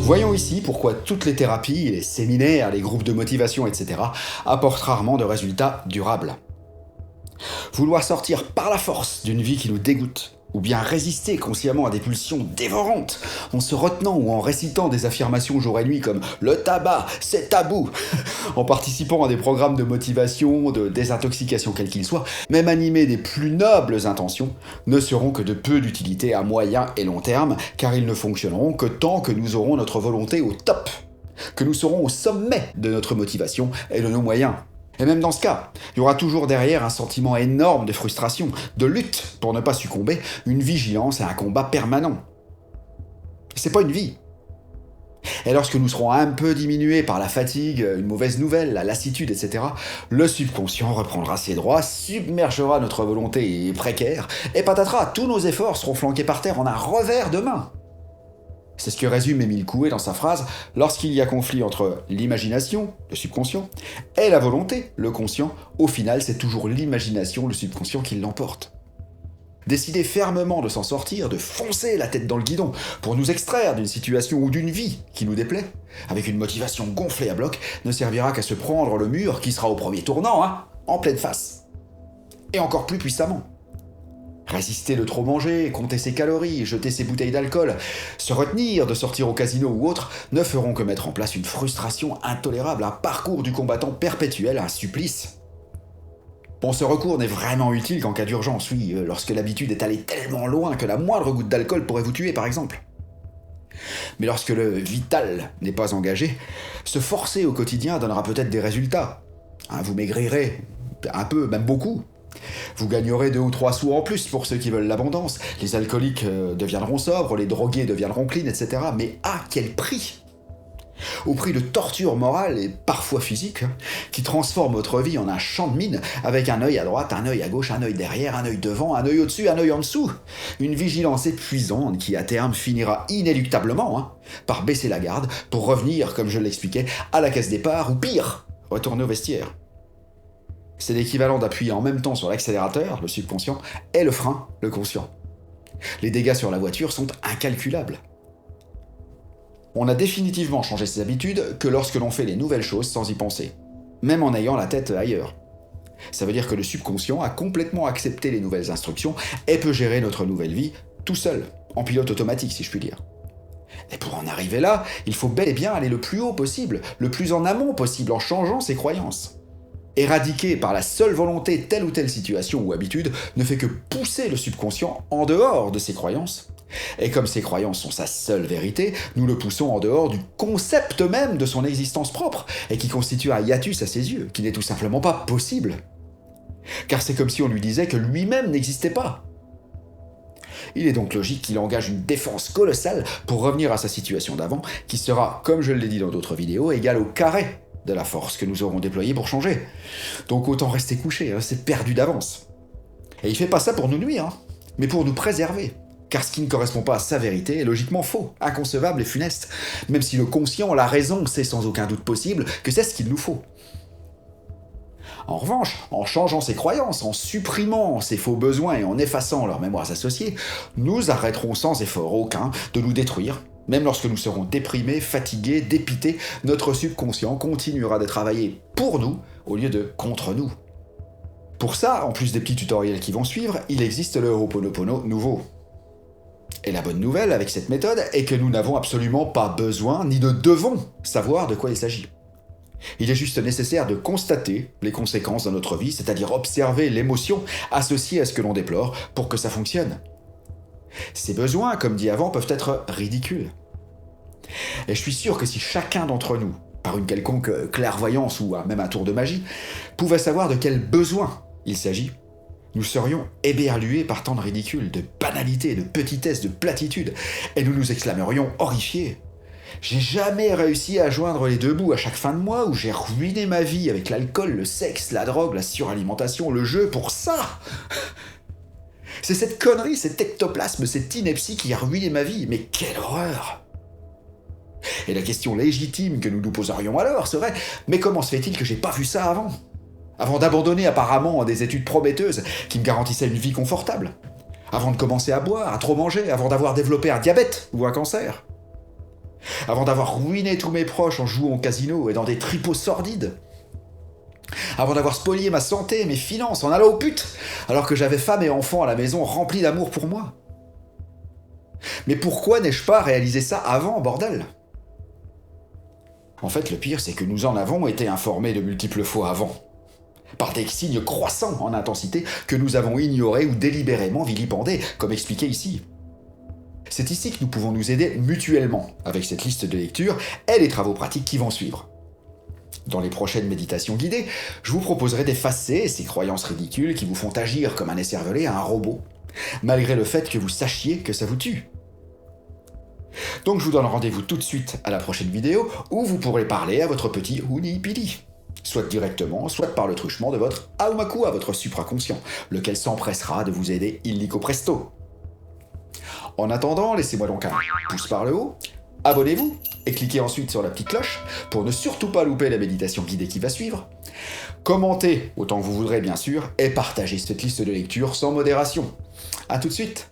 Voyons ici pourquoi toutes les thérapies, les séminaires, les groupes de motivation, etc. apportent rarement de résultats durables. Vouloir sortir par la force d'une vie qui nous dégoûte, ou bien résister consciemment à des pulsions dévorantes, en se retenant ou en récitant des affirmations jour et nuit comme « le tabac, c'est tabou », en participant à des programmes de motivation, de désintoxication quels qu'ils soient, même animés des plus nobles intentions, ne seront que de peu d'utilité à moyen et long terme, car ils ne fonctionneront que tant que nous aurons notre volonté au top, que nous serons au sommet de notre motivation et de nos moyens. Et même dans ce cas, il y aura toujours derrière un sentiment énorme de frustration, de lutte pour ne pas succomber, une vigilance et un combat permanent. C'est pas une vie. Et lorsque nous serons un peu diminués par la fatigue, une mauvaise nouvelle, la lassitude, etc., le subconscient reprendra ses droits, submergera notre volonté précaire, et patatras, tous nos efforts seront flanqués par terre en un revers de main. C'est ce que résume Émile Coué dans sa phrase « Lorsqu'il y a conflit entre l'imagination, le subconscient, et la volonté, le conscient, au final c'est toujours l'imagination, le subconscient qui l'emporte. » Décider fermement de s'en sortir, de foncer la tête dans le guidon pour nous extraire d'une situation ou d'une vie qui nous déplaît, avec une motivation gonflée à bloc, ne servira qu'à se prendre le mur qui sera au premier tournant, en pleine face. Et encore plus puissamment. Résister de trop manger, compter ses calories, jeter ses bouteilles d'alcool, se retenir de sortir au casino ou autre, ne feront que mettre en place une frustration intolérable, un parcours du combattant perpétuel, un supplice. Bon, ce recours n'est vraiment utile qu'en cas d'urgence, oui, lorsque l'habitude est allée tellement loin que la moindre goutte d'alcool pourrait vous tuer, par exemple. Mais lorsque le vital n'est pas engagé, se forcer au quotidien donnera peut-être des résultats. Vous maigrirez, un peu, même beaucoup. Vous gagnerez 2 ou 3 sous en plus pour ceux qui veulent l'abondance. Les alcooliques deviendront sobres, les drogués deviendront clean, etc. Mais à quel prix ? Au prix de tortures morales et parfois physiques, qui transforment votre vie en un champ de mine, avec un œil à droite, un œil à gauche, un œil derrière, un œil devant, un œil au-dessus, un œil en dessous. Une vigilance épuisante qui à terme finira inéluctablement par baisser la garde pour revenir, comme je l'expliquais, à la case départ, ou pire, retourner au vestiaire. C'est l'équivalent d'appuyer en même temps sur l'accélérateur, le subconscient, et le frein, le conscient. Les dégâts sur la voiture sont incalculables. On a définitivement changé ses habitudes que lorsque l'on fait les nouvelles choses sans y penser, même en ayant la tête ailleurs. Ça veut dire que le subconscient a complètement accepté les nouvelles instructions et peut gérer notre nouvelle vie tout seul, en pilote automatique si je puis dire. Et pour en arriver là, il faut bel et bien aller le plus haut possible, le plus en amont possible, en changeant ses croyances. Éradiquer par la seule volonté telle ou telle situation ou habitude ne fait que pousser le subconscient en dehors de ses croyances. Et comme ces croyances sont sa seule vérité, nous le poussons en dehors du concept même de son existence propre, et qui constitue un hiatus à ses yeux, qui n'est tout simplement pas possible. Car c'est comme si on lui disait que lui-même n'existait pas. Il est donc logique qu'il engage une défense colossale pour revenir à sa situation d'avant, qui sera, comme je l'ai dit dans d'autres vidéos, égale au carré de la force que nous aurons déployée pour changer. Donc autant rester couché, c'est perdu d'avance. Et il fait pas ça pour nous nuire, mais pour nous préserver. Car ce qui ne correspond pas à sa vérité est logiquement faux, inconcevable et funeste, même si le conscient, la raison, sait sans aucun doute possible que c'est ce qu'il nous faut. En revanche, en changeant ses croyances, en supprimant ses faux besoins et en effaçant leurs mémoires associées, nous arrêterons sans effort aucun de nous détruire. Même lorsque nous serons déprimés, fatigués, dépités, notre subconscient continuera de travailler pour nous au lieu de contre nous. Pour ça, en plus des petits tutoriels qui vont suivre, il existe le Ho'oponopono nouveau. Et la bonne nouvelle avec cette méthode est que nous n'avons absolument pas besoin, ni ne devons savoir de quoi il s'agit. Il est juste nécessaire de constater les conséquences dans notre vie, c'est-à-dire observer l'émotion associée à ce que l'on déplore pour que ça fonctionne. Ces besoins, comme dit avant, peuvent être ridicules. Et je suis sûr que si chacun d'entre nous, par une quelconque clairvoyance ou même un tour de magie, pouvait savoir de quel besoin il s'agit, nous serions éberlués par tant de ridicule, de banalité, de petitesse, de platitude, et nous nous exclamerions horrifiés. J'ai jamais réussi à joindre les deux bouts à chaque fin de mois où j'ai ruiné ma vie avec l'alcool, le sexe, la drogue, la suralimentation, le jeu pour ça. C'est cette connerie, cet ectoplasme, cette ineptie qui a ruiné ma vie. Mais quelle horreur! Et la question légitime que nous nous poserions alors serait « Mais comment se fait-il que j'ai pas vu ça avant ?» Avant d'abandonner apparemment des études prometteuses qui me garantissaient une vie confortable. Avant de commencer à boire, à trop manger, avant d'avoir développé un diabète ou un cancer. Avant d'avoir ruiné tous mes proches en jouant au casino et dans des tripots sordides. Avant d'avoir spolié ma santé et mes finances en allant aux putes, alors que j'avais femme et enfants à la maison remplis d'amour pour moi. Mais pourquoi n'ai-je pas réalisé ça avant, bordel ? En fait, le pire, c'est que nous en avons été informés de multiples fois avant, par des signes croissants en intensité que nous avons ignorés ou délibérément vilipendés, comme expliqué ici. C'est ici que nous pouvons nous aider mutuellement, avec cette liste de lecture et les travaux pratiques qui vont suivre. Dans les prochaines méditations guidées, je vous proposerai d'effacer ces croyances ridicules qui vous font agir comme un écervelé à un robot, malgré le fait que vous sachiez que ça vous tue. Donc je vous donne rendez-vous tout de suite à la prochaine vidéo où vous pourrez parler à votre petit Hounipili, soit directement, soit par le truchement de votre Aumaku à votre supraconscient, lequel s'empressera de vous aider illico presto. En attendant, laissez-moi donc un pouce par le haut, abonnez-vous et cliquez ensuite sur la petite cloche pour ne surtout pas louper la méditation guidée qui va suivre. Commentez autant que vous voudrez bien sûr et partagez cette liste de lecture sans modération. A tout de suite.